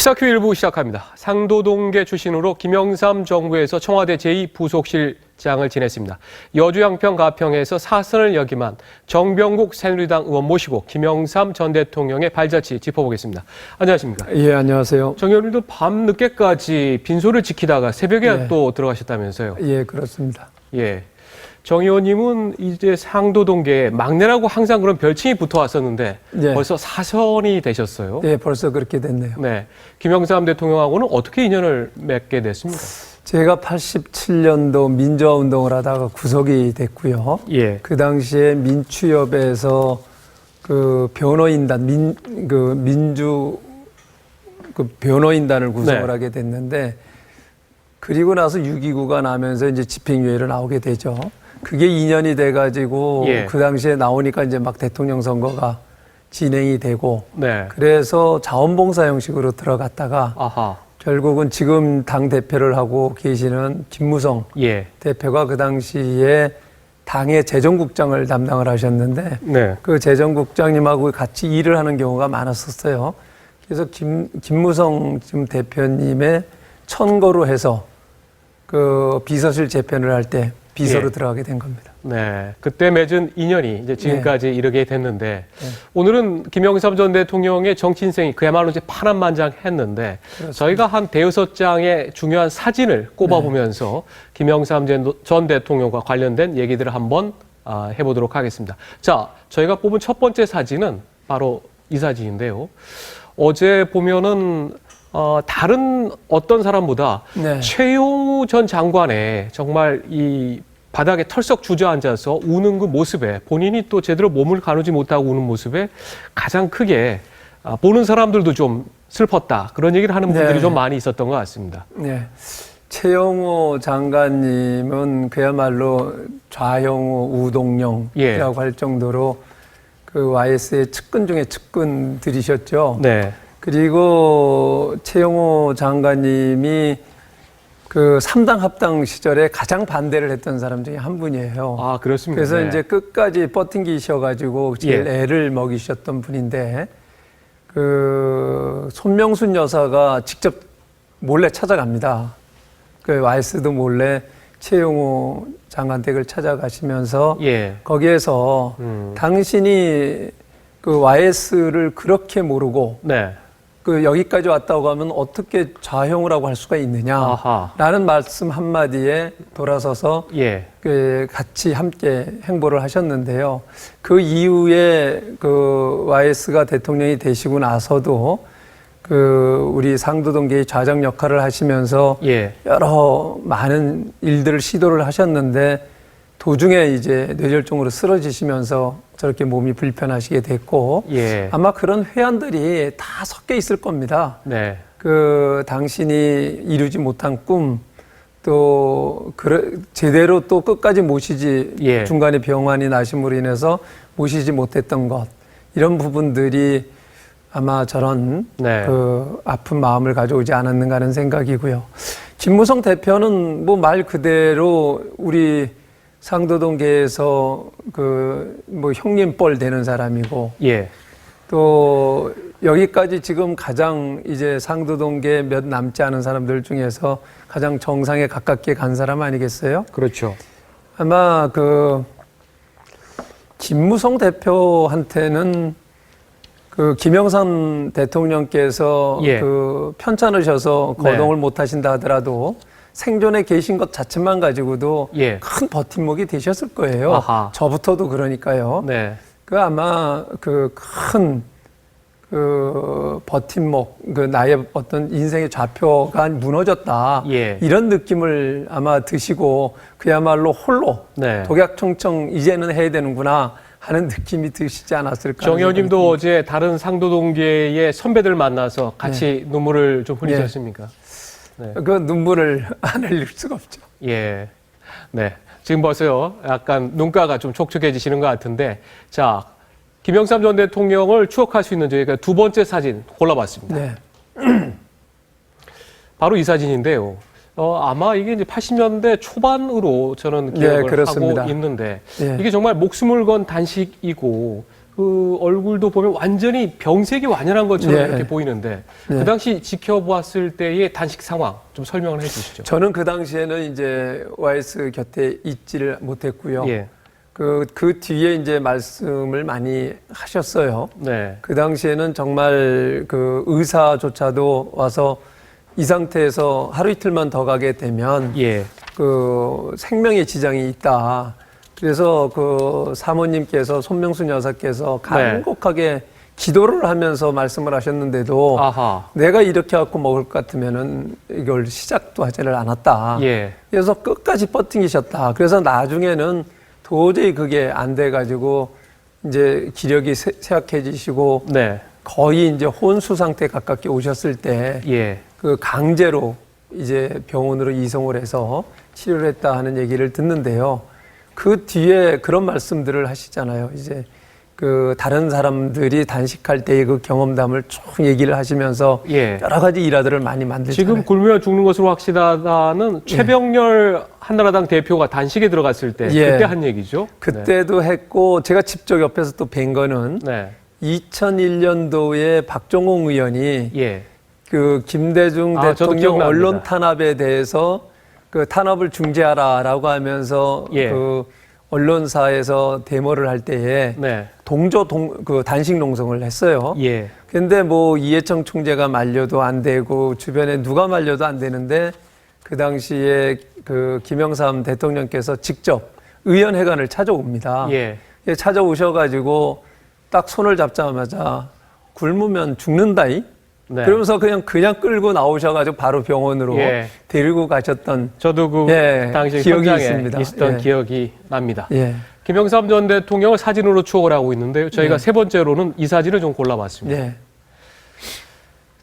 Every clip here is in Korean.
시사큐 1부 시작합니다. 상도동계 출신으로 김영삼 정부에서 청와대 제2부속실장을 지냈습니다. 여주 양평 가평에서 사선을 역임한 정병국 새누리당 의원 모시고 김영삼 전 대통령의 발자취 짚어보겠습니다. 안녕하십니까? 예, 안녕하세요. 정 의원님도 밤 늦게까지 빈소를 지키다가 새벽에 또 들어가셨다면서요? 예, 그렇습니다. 예. 정 의원님은 이제 상도동계 막내라고 항상 그런 별칭이 붙어 왔었는데 벌써 사선이 되셨어요. 예, 벌써 그렇게 됐네요. 네. 김영삼 대통령하고는 어떻게 인연을 맺게 됐습니까? 제가 87년도 민주화 운동을 하다가 구속이 됐고요. 예. 그 당시에 민추협에서 그 변호인단, 변호인단을 구성을 하게 됐는데, 그리고 나서 6.29가 나면서 이제 집행유예로 나오게 되죠. 그게 2년이 돼가지고 그 당시에 나오니까 이제 막 대통령 선거가 진행이 되고 그래서 자원봉사 형식으로 들어갔다가 결국은 지금 당 대표를 하고 계시는 김무성 대표가 그 당시에 당의 재정국장을 담당을 하셨는데 그 재정국장님하고 같이 일을 하는 경우가 많았었어요. 그래서 김무성 지금 대표님의 천거로 해서 그 비서실 재편을 할 때 비서로 들어가게 된 겁니다. 네, 그때 맺은 인연이 이제 지금까지 이르게 됐는데 오늘은 김영삼 전 대통령의 정치 인생이 그야말로 이제 파란만장했는데 저희가 한 대여섯 장의 중요한 사진을 꼽아보면서 김영삼 전 대통령과 관련된 얘기들을 한번 해보도록 하겠습니다. 자, 저희가 뽑은 첫 번째 사진은 바로 이 사진인데요. 어제 보면은 다른 어떤 사람보다 최용우 전 장관의 정말 이 바닥에 털썩 주저앉아서 우는 그 모습에 본인이 또 제대로 몸을 가누지 못하고 우는 모습에 가장 크게 보는 사람들도 좀 슬펐다. 그런 얘기를 하는 분들이 좀 많이 있었던 것 같습니다. 네. 최용우 장관님은 그야말로 좌용우 우동령이라고 할 정도로 그 YS의 측근 중에 측근들이셨죠. 그리고 최용우 장관님이 그 3당 합당 시절에 가장 반대를 했던 사람 중에 한 분이에요. 아, 그렇습니까? 그래서 이제 끝까지 버팅기셔가지고 제일 애를 먹이셨던 분인데, 그 손명순 여사가 직접 몰래 찾아갑니다. 그 YS도 몰래 최용우 장관 댁을 찾아가시면서 거기에서 당신이 그 YS를 그렇게 모르고 그 여기까지 왔다고 하면 어떻게 좌형우라고 할 수가 있느냐라는 말씀 한마디에 돌아서서 그 같이 함께 행보를 하셨는데요. 그 이후에 그 YS가 대통령이 되시고 나서도 그 우리 상도동계의 좌장 역할을 하시면서 여러 많은 일들을 시도를 하셨는데 도중에 이제 뇌졸중으로 쓰러지시면서 저렇게 몸이 불편하시게 됐고 아마 그런 회한들이 다 섞여 있을 겁니다. 그 당신이 이루지 못한 꿈, 또 제대로 또 끝까지 모시지 중간에 병환이 나심으로 인해서 모시지 못했던 것, 이런 부분들이 아마 저런 그 아픈 마음을 가져오지 않았는가 하는 생각이고요. 김무성 대표는 뭐 말 그대로 우리 상도동계에서 그 뭐 형님뻘 되는 사람이고 또 여기까지 지금 가장 이제 상도동계 몇 남지 않은 사람들 중에서 가장 정상에 가깝게 간 사람 아니겠어요? 그렇죠. 아마 그 김무성 대표한테는 그 김영삼 대통령께서 그 편찮으셔서 거동을 못 하신다 하더라도 생존에 계신 것 자체만 가지고도 큰 버팀목이 되셨을 거예요. 저부터도 그러니까요. 그 아마 그 큰 그 버팀목, 그 나의 어떤 인생의 좌표가 무너졌다. 이런 느낌을 아마 드시고 그야말로 홀로 독약청청 이제는 해야 되는구나 하는 느낌이 드시지 않았을까. 정 의원님도 어제 다른 상도동계의 선배들 만나서 같이 눈물을 좀 흘리셨습니까? 그 눈물을 안 흘릴 수가 없죠. 지금 벌써요, 약간 눈가가 좀 촉촉해지시는 것 같은데, 자, 김영삼 전 대통령을 추억할 수 있는 저희가 두 번째 사진 골라봤습니다. 바로 이 사진인데요. 아마 이게 이제 80년대 초반으로 저는 기억을 하고 있는데, 이게 정말 목숨을 건 단식이고, 그 얼굴도 보면 완전히 병색이 완연한 것처럼 네. 이렇게 보이는데 네. 그 당시 지켜보았을 때의 단식 상황 좀 설명을 해주시죠. 저는 그 당시에는 이제 YS 곁에 있지를 못했고요. 예. 그 뒤에 이제 말씀을 많이 하셨어요. 네. 그 당시에는 정말 그 의사조차도 와서 이 상태에서 하루 이틀만 더 가게 되면 예. 그 생명에 지장이 있다. 그래서 그 사모님께서 손명순 여사께서 간곡하게 기도를 하면서 말씀을 하셨는데도 아하. 내가 이렇게 갖고 먹을 것 같으면은 이걸 시작도 하지를 않았다. 예. 그래서 끝까지 버티셨다. 그래서 나중에는 도저히 그게 안 돼가지고 이제 기력이 쇠약해지시고 네. 거의 이제 혼수 상태 가깝게 오셨을 때 예. 그 강제로 이제 병원으로 이송을 해서 치료를 했다 하는 얘기를 듣는데요. 그 뒤에 그런 말씀들을 하시잖아요. 이제 그 다른 사람들이 단식할 때의 그 경험담을 쭉 얘기를 하시면서 예. 여러 가지 일화들을 많이 만들잖아요. 지금 굶으며 죽는 것으로 확실하다는 최병렬 한나라당 대표가 단식에 들어갔을 때 예. 그때 한 얘기죠. 그때도 했고 제가 직접 옆에서 또 뵌 거는 네. 2001년도에 박종홍 의원이 예. 그 김대중 저도 대통령 기억납니다. 언론 탄압에 대해서 그 탄압을 중재하라라고 하면서 예. 그 언론사에서 데모를 할 때에 네. 그 단식 농성을 했어요. 예. 근데 뭐 이해청 총재가 말려도 안 되고 주변에 누가 말려도 안 되는데 그 당시에 그 김영삼 대통령께서 직접 의원회관을 찾아옵니다. 예. 찾아오셔가지고 딱 손을 잡자마자 굶으면 죽는다이. 네. 그러면서 그냥 끌고 나오셔가지고 바로 병원으로 예. 데리고 가셨던 저도 그 예, 당시 기억이 현장에 있습니다. 있었던 예. 기억이 납니다. 예. 김영삼 전 대통령을 사진으로 추억을 하고 있는데요. 저희가 세 번째로는 이 사진을 좀 골라봤습니다. 예.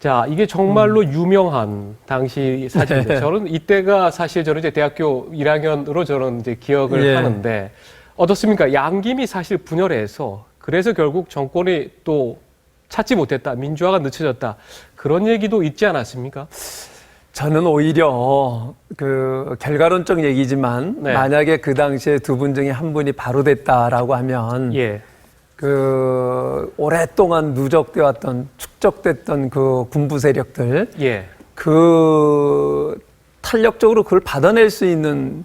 자, 이게 정말로 유명한 당시 사진인데 네. 저는 이때가 사실 저는 이제 대학교 1학년으로 저는 이제 기억을 예. 하는데 어떻습니까? 양김이 사실 분열해서 그래서 결국 정권이 또 찾지 못했다. 민주화가 늦춰졌다. 그런 얘기도 있지 않았습니까? 저는 오히려 그 결과론적 얘기지만 네. 만약에 그 당시에 두 분 중에 한 분이 바로 됐다라고 하면 예. 그 오랫동안 누적돼 왔던 축적됐던 그 군부 세력들 예. 그 탄력적으로 그걸 받아낼 수 있는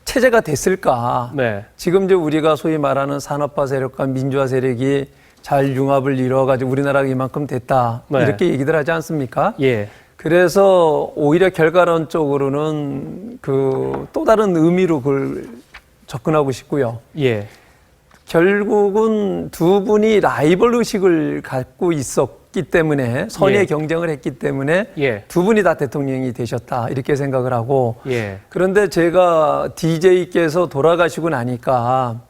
체제가 됐을까? 네. 지금 이제 우리가 소위 말하는 산업화 세력과 민주화 세력이 잘 융합을 이루어가지고 우리나라가 이만큼 됐다. 네. 이렇게 얘기들 하지 않습니까? 예. 그래서 오히려 결과론적으로는 그 또 다른 의미로 그걸 접근하고 싶고요. 예. 결국은 두 분이 라이벌 의식을 갖고 있었기 때문에 선의의 예. 경쟁을 했기 때문에 예. 두 분이 다 대통령이 되셨다. 이렇게 생각을 하고 예. 그런데 제가 DJ께서 돌아가시고 나니까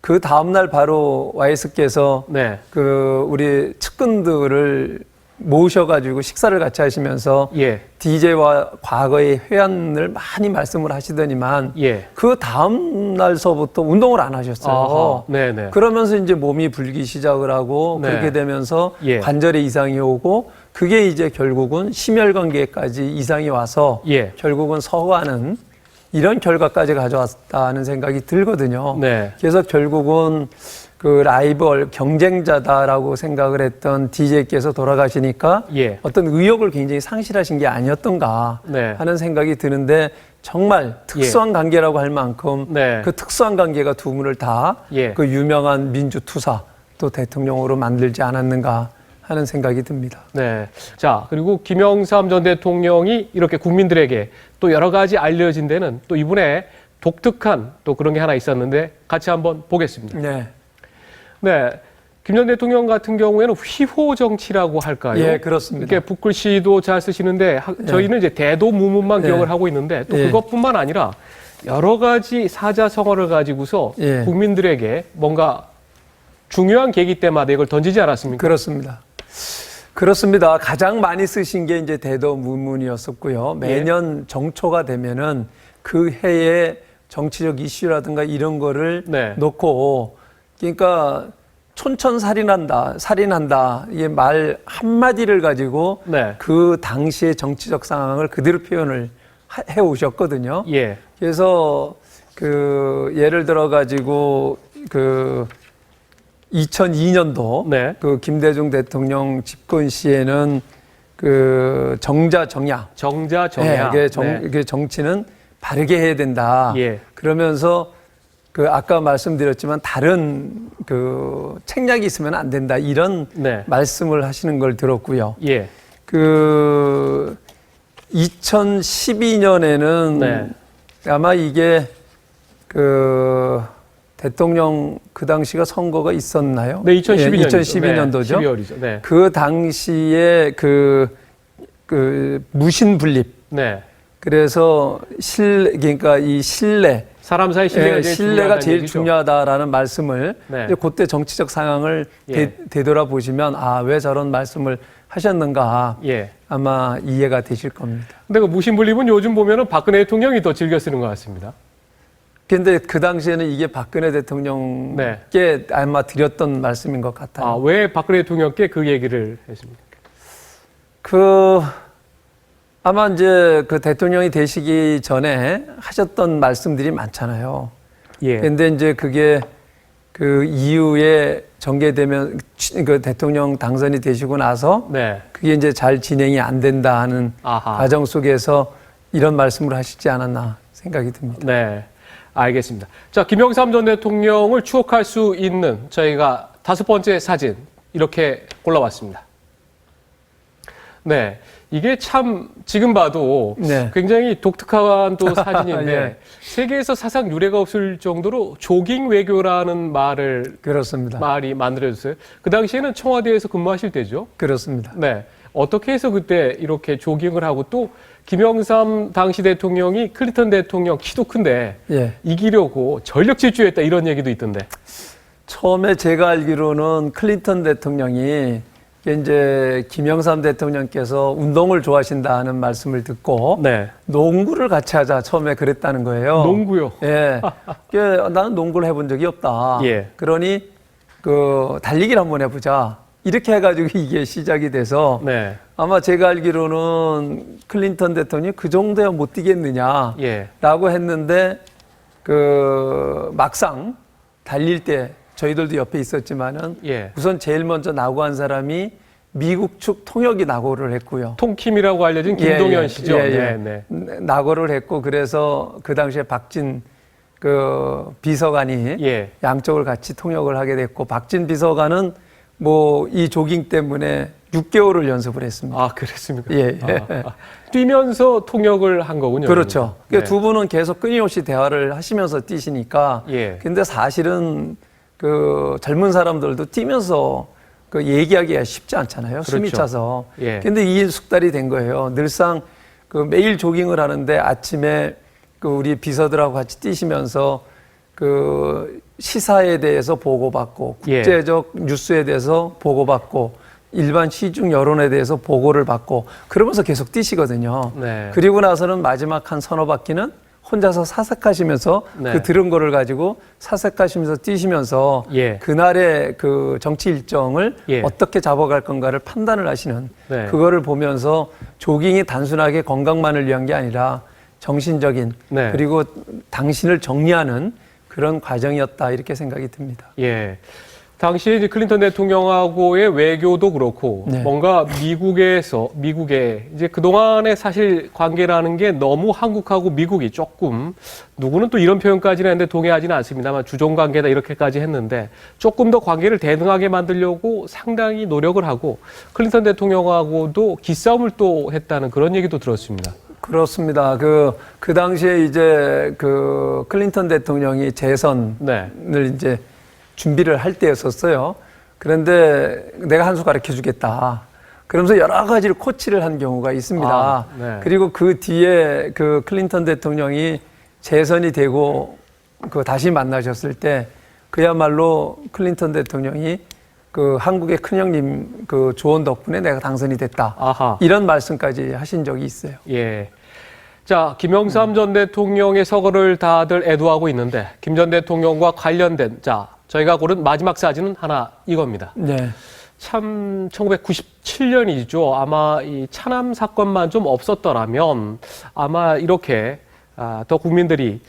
그 다음날 바로 YS께서 네. 그 우리 측근들을 모셔가지고 식사를 같이 하시면서 예. DJ와 과거의 회한을 많이 말씀을 하시더니만 예. 그 다음 날서부터 운동을 안 하셨어요. 아하. 네네. 그러면서 이제 몸이 불기 시작을 하고 네. 그렇게 되면서 예. 관절에 이상이 오고 그게 이제 결국은 심혈관계까지 이상이 와서 예. 결국은 서가는 이런 결과까지 가져왔다는 생각이 들거든요. 네. 그래서 결국은 그 라이벌 경쟁자다라고 생각을 했던 DJ께서 돌아가시니까 예. 어떤 의욕을 굉장히 상실하신 게 아니었던가 네. 하는 생각이 드는데 정말 특수한 관계라고 할 만큼 네. 그 특수한 관계가 두 분을 다 예. 그 유명한 민주투사 또 대통령으로 만들지 않았는가 하는 생각이 듭니다. 네. 자, 그리고 김영삼 전 대통령이 이렇게 국민들에게 또 여러 가지 알려진 데는 또 이분의 독특한 또 그런 게 하나 있었는데 같이 한번 보겠습니다. 네. 네. 김 전 대통령 같은 경우에는 휘호 정치라고 할까요? 예, 그렇습니다. 이렇게 북글씨도 잘 쓰시는데 저희는 이제 대도무문만 예. 기억을 하고 있는데 또 예. 그것뿐만 아니라 여러 가지 사자성어를 가지고서 예. 국민들에게 뭔가 중요한 계기 때마다 이걸 던지지 않았습니까? 그렇습니다. 그렇습니다. 가장 많이 쓰신 게 이제 대도문문이었었고요. 매년 정초가 되면은 그 해의 정치적 이슈라든가 이런 거를 네. 놓고 그러니까 살인한다. 이게 말 한마디를 가지고 네. 그 당시의 정치적 상황을 그대로 표현을 해 오셨거든요. 예. 그래서 그 예를 들어 가지고 그 2002년도 네. 그 김대중 대통령 집권 시에는 그 정자정야. 정자정야. 네, 이게 정치는 바르게 해야 된다. 예. 그러면서 그 아까 말씀드렸지만 다른 그 책략이 있으면 안 된다. 이런 네. 말씀을 하시는 걸 들었고요. 예. 그 2012년에는 네. 아마 이게 그 대통령 그 당시가 선거가 있었나요? 네, 2012년. 예, 2012년도죠. 네, 12월이죠. 네. 그 당시에 그 무신 분립. 네. 그래서 그러니까 이 신뢰. 사람 사이 신뢰가 예, 제일 신뢰가 제일 얘기죠. 중요하다라는 말씀을 네. 이제 그때 정치적 상황을 예. 되돌아보시면 아, 왜 저런 말씀을 하셨는가 예. 아마 이해가 되실 겁니다. 근데 그 무신분립은 요즘 보면은 박근혜 대통령이 더 즐겨 쓰는 것 같습니다. 근데 그 당시에는 이게 박근혜 대통령께 네. 아마 드렸던 말씀인 것 같아요. 아, 왜 박근혜 대통령께 그 얘기를 했습니까? 아마 이제 그 대통령이 되시기 전에 하셨던 말씀들이 많잖아요. 예. 근데 이제 그게 그 이후에 전개되면 그 대통령 당선이 되시고 나서 네. 그게 이제 잘 진행이 안 된다 하는 아하. 과정 속에서 이런 말씀을 하시지 않았나 생각이 듭니다. 네. 알겠습니다. 자, 김영삼 전 대통령을 추억할 수 있는 저희가 5번째 사진 이렇게 골라왔습니다. 네. 이게 참 지금 봐도 네. 굉장히 독특한 또 사진인데 예. 세계에서 사상 유례가 없을 정도로 조깅 외교라는 그렇습니다. 말이 만들어졌어요. 그 당시에는 청와대에서 근무하실 때죠. 그렇습니다. 네. 어떻게 해서 그때 이렇게 조깅을 하고 또 김영삼 당시 대통령이 클린턴 대통령 키도 큰데 예. 이기려고 전력 질주했다 이런 얘기도 있던데. 처음에 제가 알기로는 클린턴 대통령이 이제 김영삼 대통령께서 운동을 좋아하신다는 말씀을 듣고 네. 농구를 같이 하자 처음에 그랬다는 거예요. 농구요? 예. 나는 농구를 해본 적이 없다. 예. 그러니 그 달리기를 한번 해보자. 이렇게 해가지고 이게 시작이 돼서 네. 아마 제가 알기로는 클린턴 대통령이 그 정도야 못 뛰겠느냐라고 예. 했는데 그 막상 달릴 때 저희들도 옆에 있었지만은 예. 우선 제일 먼저 낙오한 사람이 미국 측 통역이 낙오를 했고요. 통킴이라고 알려진 김동연 씨죠. 네, 네. 낙오를 했고 그래서 그 당시에 박진 그 비서관이 예. 양쪽을 같이 통역을 하게 됐고 박진 비서관은 뭐 이 조깅 때문에 6개월을 연습을 했습니다. 아, 그랬습니까? 예. 뛰면서 통역을 한 거군요. 그렇죠. 네. 두 분은 계속 끊임없이 대화를 하시면서 뛰시니까. 예. 근데 사실은 그 젊은 사람들도 뛰면서 그 얘기하기가 쉽지 않잖아요. 그렇죠. 숨이 차서. 예. 근데 이게 숙달이 된 거예요. 늘상 그 매일 조깅을 하는데 아침에 그 우리 비서들하고 같이 뛰시면서 그 시사에 대해서 보고받고 국제적 뉴스에 대해서 보고받고 일반 시중 여론에 대해서 보고를 받고 그러면서 계속 뛰시거든요. 네. 그리고 나서는 마지막 한 서너 바퀴는 혼자서 사색하시면서 네. 그 들은 거를 가지고 사색하시면서 뛰시면서 예. 그날의 그 정치 일정을 예. 어떻게 잡아갈 건가를 판단을 하시는 네. 그거를 보면서 조깅이 단순하게 건강만을 위한 게 아니라 정신적인 네. 그리고 당신을 정리하는 그런 과정이었다 이렇게 생각이 듭니다. 예. 당시에 이제 클린턴 대통령하고의 외교도 그렇고 네. 뭔가 미국의 이제 그동안의 사실 관계라는 게 너무 한국하고 미국이 조금 누구는 또 이런 표현까지는 했는데 동의하지는 않습니다만 주종 관계다 이렇게까지 했는데 조금 더 관계를 대등하게 만들려고 상당히 노력을 하고 클린턴 대통령하고도 기싸움을 또 했다는 그런 얘기도 들었습니다. 그렇습니다. 그 당시에 이제 그 클린턴 대통령이 재선을 네. 이제 준비를 할 때였었어요. 그런데 내가 한 수 가르쳐 주겠다. 그러면서 여러 가지를 코치를 한 경우가 있습니다. 아, 네. 그리고 그 뒤에 그 클린턴 대통령이 재선이 되고 그 다시 만나셨을 때 그야말로 클린턴 대통령이 그 한국의 큰형님 그 조언 덕분에 내가 당선이 됐다. 아하. 이런 말씀까지 하신 적이 있어요. 예. 자, 김영삼 전 대통령의 서거를 다들 애도하고 있는데 김 전 대통령과 관련된 저희가 고른 마지막 사진은 하나 이겁니다. 네. 참 1997년이죠. 아마 이 차남 사건만 좀 없었더라면 아마 이렇게 더 국민들이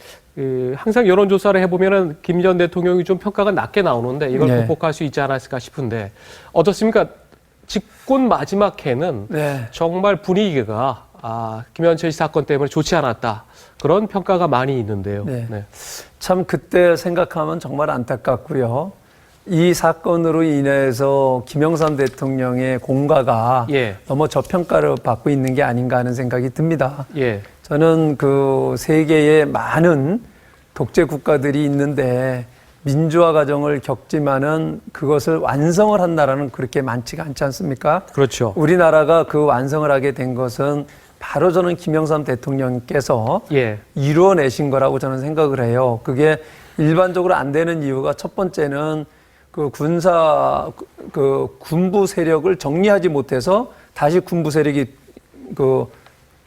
항상 여론조사를 해보면은 김 전 대통령이 좀 평가가 낮게 나오는데 이걸 네. 극복할 수 있지 않았을까 싶은데 어떻습니까? 집권 마지막 해는 네. 정말 분위기가 김현철 씨 사건 때문에 좋지 않았다. 그런 평가가 많이 있는데요. 네. 네. 참 그때 생각하면 정말 안타깝고요. 이 사건으로 인해서 김영삼 대통령의 공과가 예. 너무 저평가를 받고 있는 게 아닌가 하는 생각이 듭니다. 예. 저는 그 세계에 많은 독재 국가들이 있는데 민주화 과정을 겪지만은 그것을 완성을 한 나라는 그렇게 많지가 않지 않습니까? 그렇죠. 우리나라가 그 완성을 하게 된 것은 바로 저는 김영삼 대통령께서 예. 이루어내신 거라고 저는 생각을 해요. 그게 일반적으로 안 되는 이유가 첫 번째는 그 군부 세력을 정리하지 못해서 다시 군부 세력이 그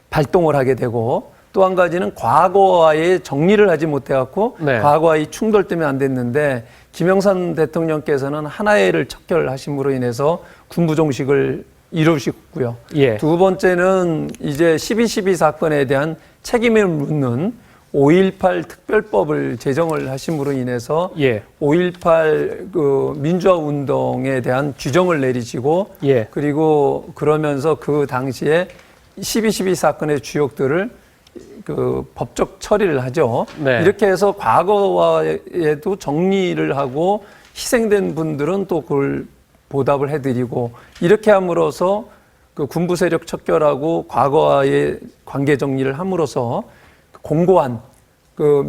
발동을 하게 되고 또 한 가지는 과거와의 정리를 하지 못해갖고 네. 과거와의 충돌 때문에 안 됐는데 김영삼 대통령께서는 하나의를 척결하심으로 인해서 군부 종식을 이루셨고요. 예. 두 번째는 이제 12.12 사건에 대한 책임을 묻는 5.18 특별법을 제정을 하심으로 인해서 예. 5.18 그 민주화 운동에 대한 규정을 내리시고 예. 그리고 그러면서 그 당시에 12.12 사건의 주역들을 그 법적 처리를 하죠. 네. 이렇게 해서 과거와에도 정리를 하고 희생된 분들은 또 그걸 보답을 해드리고 이렇게 함으로써 그 군부 세력 척결하고 과거와의 관계 정리를 함으로써 공고한 그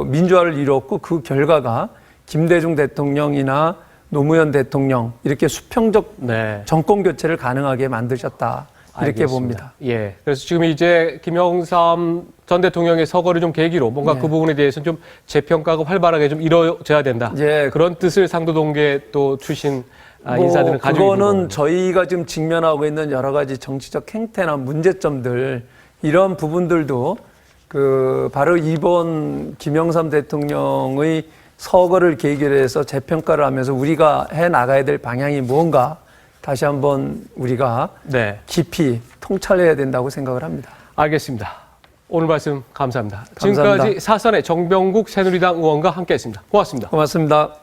민주화를 이뤘고 그 결과가 김대중 대통령이나 노무현 대통령 이렇게 수평적 네. 정권 교체를 가능하게 만드셨다. 이렇게 알겠습니다. 봅니다. 예. 그래서 지금 이제 김영삼 전 대통령의 서거를 좀 계기로 뭔가 네. 그 부분에 대해서는 좀 재평가가 활발하게 좀 이루어져야 된다. 예. 그런 뜻을 상도동계 또 출신 인사들은 가지고 있는 그거는 거군요. 저희가 지금 직면하고 있는 여러 가지 정치적 행태나 문제점들 이런 부분들도 그 바로 이번 김영삼 대통령의 서거를 계기로 해서 재평가를 하면서 우리가 해 나가야 될 방향이 무언가 다시 한번 우리가 네. 깊이 통찰해야 된다고 생각을 합니다. 알겠습니다. 오늘 말씀 감사합니다. 감사합니다. 지금까지 사선의 정병국 새누리당 의원과 함께했습니다. 고맙습니다. 고맙습니다.